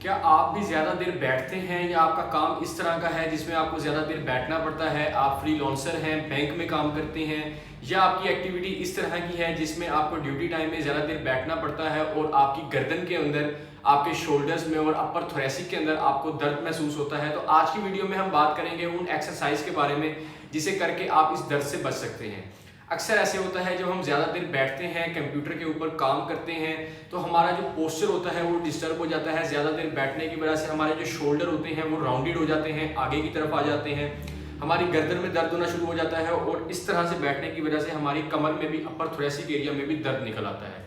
क्या आप भी ज़्यादा देर बैठते हैं या आपका काम इस तरह का है जिसमें आपको ज़्यादा देर बैठना पड़ता है? आप फ्रीलांसर हैं, बैंक में काम करते हैं या आपकी एक्टिविटी इस तरह की है जिसमें आपको ड्यूटी टाइम में ज़्यादा देर बैठना पड़ता है और आपकी गर्दन के अंदर, आपके शोल्डर्स में और अपर थोरेसिक के अंदर आपको दर्द महसूस होता है? तो आज की वीडियो में हम बात करेंगे उन एक्सरसाइज के बारे में जिसे करके आप इस दर्द से बच सकते हैं। अक्सर ऐसे होता है जब हम ज़्यादा देर बैठते हैं, कंप्यूटर के ऊपर काम करते हैं, तो हमारा जो पोस्चर होता है वो डिस्टर्ब हो जाता है। ज़्यादा देर बैठने की वजह से हमारे जो शोल्डर होते हैं वो राउंडेड हो जाते हैं, आगे की तरफ आ जाते हैं, हमारी गर्दन में दर्द होना शुरू हो जाता है और इस तरह से बैठने की वजह से हमारी कमर में भी, अपर थोरेसिक एरिया में भी दर्द निकल आता है।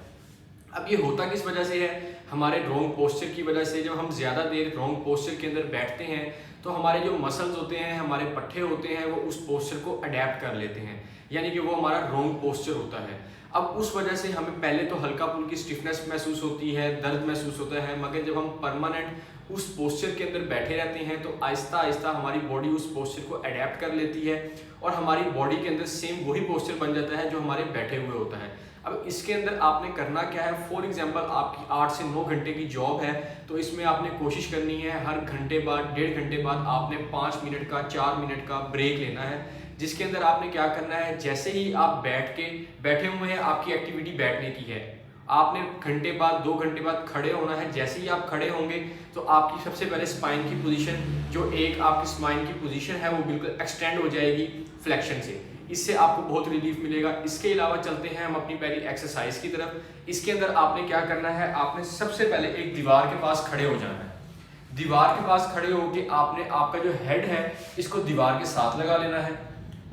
अब ये होता किस वजह से है? हमारे रॉन्ग पोस्चर की वजह से। जब हम ज़्यादा देर रॉन्ग पोस्चर के अंदर बैठते हैं तो हमारे जो मसल्स होते हैं, हमारे पट्टे होते हैं, वो उस पोस्चर को अडेप्ट कर लेते हैं, यानी कि वो हमारा रॉन्ग पोस्चर होता है। अब उस वजह से हमें पहले तो हल्का फुल्की स्टिफनेस महसूस होती है, दर्द महसूस होता है, मगर जब हम परमानेंट उस पोस्चर के अंदर बैठे रहते हैं तो आहिस्ता आहिस्ता हमारी बॉडी उस पोस्चर को अडेप्ट कर लेती है और हमारी बॉडी के अंदर सेम वही पोस्चर बन जाता है जो हमारे बैठे हुए होता है। अब इसके अंदर आपने करना क्या है? फॉर एग्जांपल आपकी 8 से 9 घंटे की जॉब है, तो इसमें आपने कोशिश करनी है हर घंटे बाद, 1.5 घंटे बाद आपने 5 मिनट का, 4 मिनट का ब्रेक लेना है, जिसके अंदर आपने क्या करना है? जैसे ही आप बैठे हुए हैं, आपकी एक्टिविटी बैठने की है, आपने घंटे बाद, 2 घंटे बाद खड़े होना है। जैसे ही आप खड़े होंगे तो आपकी सबसे पहले स्पाइन की पोजीशन, जो एक आपकी स्पाइन की पोजीशन है, वो बिल्कुल एक्सटेंड हो जाएगी फ्लेक्शन से। इससे आपको बहुत रिलीफ मिलेगा। इसके अलावा चलते हैं हम अपनी पहली एक्सरसाइज की तरफ। इसके अंदर आपने क्या करना है? आपने सबसे पहले एक दीवार के पास खड़े हो जाना है। दीवार के पास खड़े होकर आपने आपका जो हेड है इसको दीवार के साथ लगा लेना है।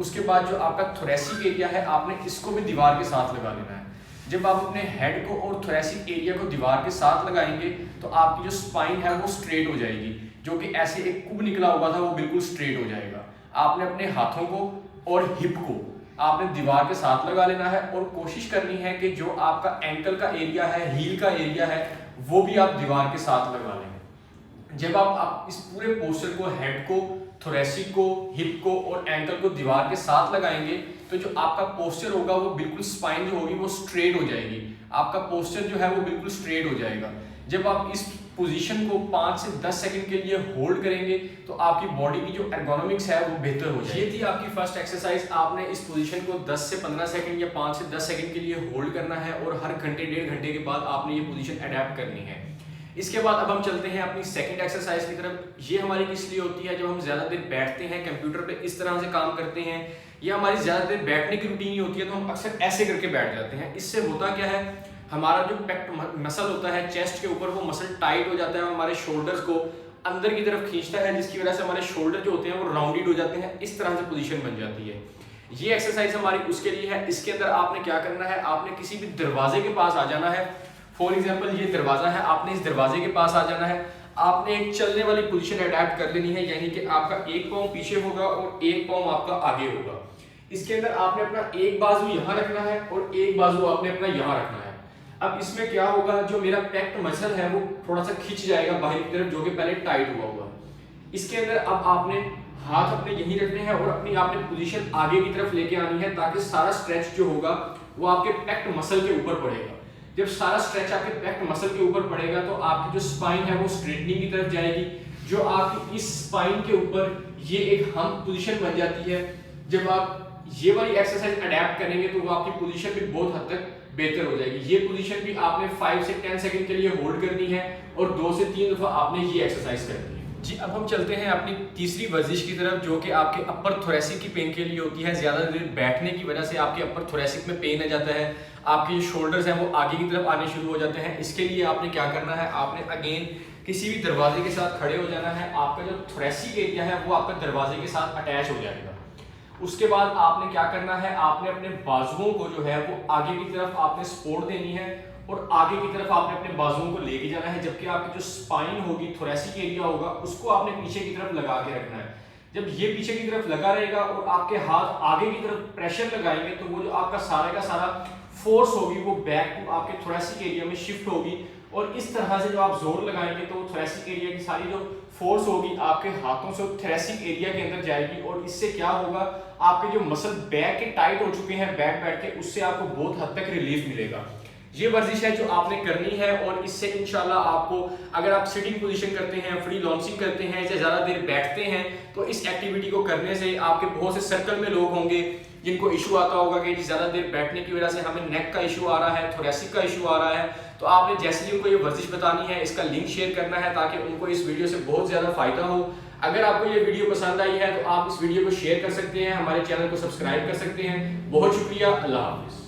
उसके बाद जो आपका थोरेसिक एरिया है, आपने इसको भी दीवार के साथ लगा लेना है। जब आप अपने हेड को और थोरेसिक एरिया को दीवार के साथ लगाएंगे तो आपकी जो स्पाइन है वो स्ट्रेट हो जाएगी, जो कि ऐसे एक कुब निकला हुआ था वो बिल्कुल स्ट्रेट हो जाएगा। आपने अपने हाथों को और हिप को आपने दीवार के साथ लगा लेना है और कोशिश करनी है कि जो आपका एंकल का एरिया है, हील का एरिया है, वो भी आप दीवार के साथ लगा लें। जब आप इस पूरे पोस्चर को, हेड को, थोरेसिक को, हिप को और एंकल को दीवार के साथ लगाएंगे तो जो आपका पोस्चर होगा वो बिल्कुल, स्पाइन जो होगी वो स्ट्रेट हो जाएगी। आपका पोस्चर जो है वो बिल्कुल स्ट्रेट हो जाएगा। जब आप इस पोजीशन को 5 से 10 सेकंड के लिए होल्ड करेंगे तो आपकी बॉडी की जो एर्गोनॉमिक्स है वो बेहतर हो जाएगी। ये थी आपकी फर्स्ट एक्सरसाइज। आपने इस पोजीशन को 10 से 15 सेकंड या 5 से 10 सेकंड के लिए होल्ड करना है और हर घंटे, 1.5 घंटे के बाद आपने ये पोजीशन अडेप्ट करनी है। इसके बाद अब हम चलते हैं अपनी सेकंड एक्सरसाइज की तरफ। ये हमारी किस लिए होती है? जब हम ज़्यादा देर बैठते हैं, कंप्यूटर पे इस तरह से काम करते हैं, या हमारी ज़्यादा देर बैठने की रूटीन ही होती है तो हम अक्सर ऐसे करके बैठ जाते हैं। इससे होता क्या है? हमारा जो पेक्ट मसल होता है चेस्ट के ऊपर, वो मसल टाइट हो जाता है, हमारे शोल्डर्स को अंदर की तरफ खींचता है, जिसकी वजह से हमारे शोल्डर जो होते हैं वो राउंडेड हो जाते हैं। इस तरह से पोजीशन बन जाती है। ये एक्सरसाइज हमारी उसके लिए है। इसके अंदर आपने क्या करना है? आपने किसी भी दरवाजे के पास आ जाना है। फॉर एग्जाम्पल ये दरवाजा है, आपने इस दरवाजे के पास आ जाना है। आपने एक चलने वाली पोजीशन अडेप्ट कर लेनी है, यानी कि आपका एक पाँव पीछे होगा और एक पाँव आपका आगे होगा। इसके अंदर आपने अपना एक बाजू यहाँ रखना है और एक बाजू आपने अपना यहाँ रखना है। अब इसमें क्या होगा? जो मेरा पेक्ट मसल है वो थोड़ा सा खिंच जाएगा बाहर की तरफ, जो कि पहले टाइट हुआ हुआ। इसके अंदर अब आपने हाथ अपने यहीं रखने हैं और अपनी आपने पोजीशन आगे की तरफ लेके आनी है, ताकि सारा स्ट्रेच जो होगा वो आपके पेक्ट मसल के ऊपर पड़ेगा। जब सारा स्ट्रेच आपके पेक्ट मसल के ऊपर पड़ेगा तो आपकी जो स्पाइन है वो स्ट्रेटनिंग की तरफ जाएगी। जो आपकी इस स्पाइन के ऊपर ये एक हम्प पोजीशन बन जाती है। जब आप ये वाली एक्सरसाइज अडेप्ट करेंगे तो वो आपकी पोजीशन भी बहुत हद तक बेहतर हो जाएगी। ये पोजीशन भी आपने 5 से 10 सेकंड के लिए होल्ड करनी है और 2 से 3 दफा आपने ये एक्सरसाइज करनी है। जी, अब हम चलते हैं अपनी तीसरी वर्जिश की तरफ, जो कि आपके अपर थोरेसिक की पेन के लिए होती है। ज़्यादा देर बैठने की वजह से आपके अपर थोरेसिक में पेन आ जाता है, आपके जो शोल्डर्स हैं वो आगे की तरफ आने शुरू हो जाते हैं। इसके लिए आपने क्या करना है? आपने अगेन किसी भी दरवाजे के साथ खड़े हो जाना है। आपका जो थोरेसिक एरिया है वो आपका दरवाजे के साथ अटैच हो जाएगा। उसके बाद आपने क्या करना है? आपने अपने बाजुओं को जो है वो आगे की तरफ आपने सपोर्ट देनी है और आगे की तरफ आपने अपने बाजुओं को लेके जाना है, जबकि आपकी जो स्पाइन होगी, थोरेसिक एरिया होगा, उसको आपने पीछे की तरफ लगा के रखना है। जब ये पीछे की तरफ लगा रहेगा और आपके हाथ आगे की तरफ प्रेशर लगाएंगे तो वो जो आपका सारा का सारा फोर्स होगी वो बैक टू आपके थोरेसिक एरिया में शिफ्ट होगी और इस तरह से जो आप जोर लगाएंगे तो थोरेसिक एरिया की सारी जो फोर्स होगी आपके हाथों से थोरेसिक एरिया के अंदर जाएगी और इससे क्या होगा? आपके जो मसल बैक के टाइट हो चुके हैं बैठ के, उससे आपको बहुत हद तक रिलीफ मिलेगा। ये वर्जिश है जो आपने करनी है और इससे इंशाल्लाह आपको, अगर आप सिटिंग पोजीशन करते हैं, फ्री लॉन्चिंग करते हैं या ज़्यादा देर बैठते हैं, तो इस एक्टिविटी को करने से आपके बहुत से सर्कल में लोग होंगे जिनको इशू आता होगा कि जी ज़्यादा देर बैठने की वजह से हमें नेक का इशू आ रहा है, थोरेसिक का इशू आ रहा है। तो आपने जैसे ही उनको ये वर्जिश बतानी है, इसका लिंक शेयर करना है ताकि उनको इस वीडियो से बहुत ज़्यादा फ़ायदा हो। अगर आपको ये वीडियो पसंद आई है तो आप इस वीडियो को शेयर कर सकते हैं, हमारे चैनल को सब्सक्राइब कर सकते हैं। बहुत शुक्रिया, अल्लाह हाफिज़।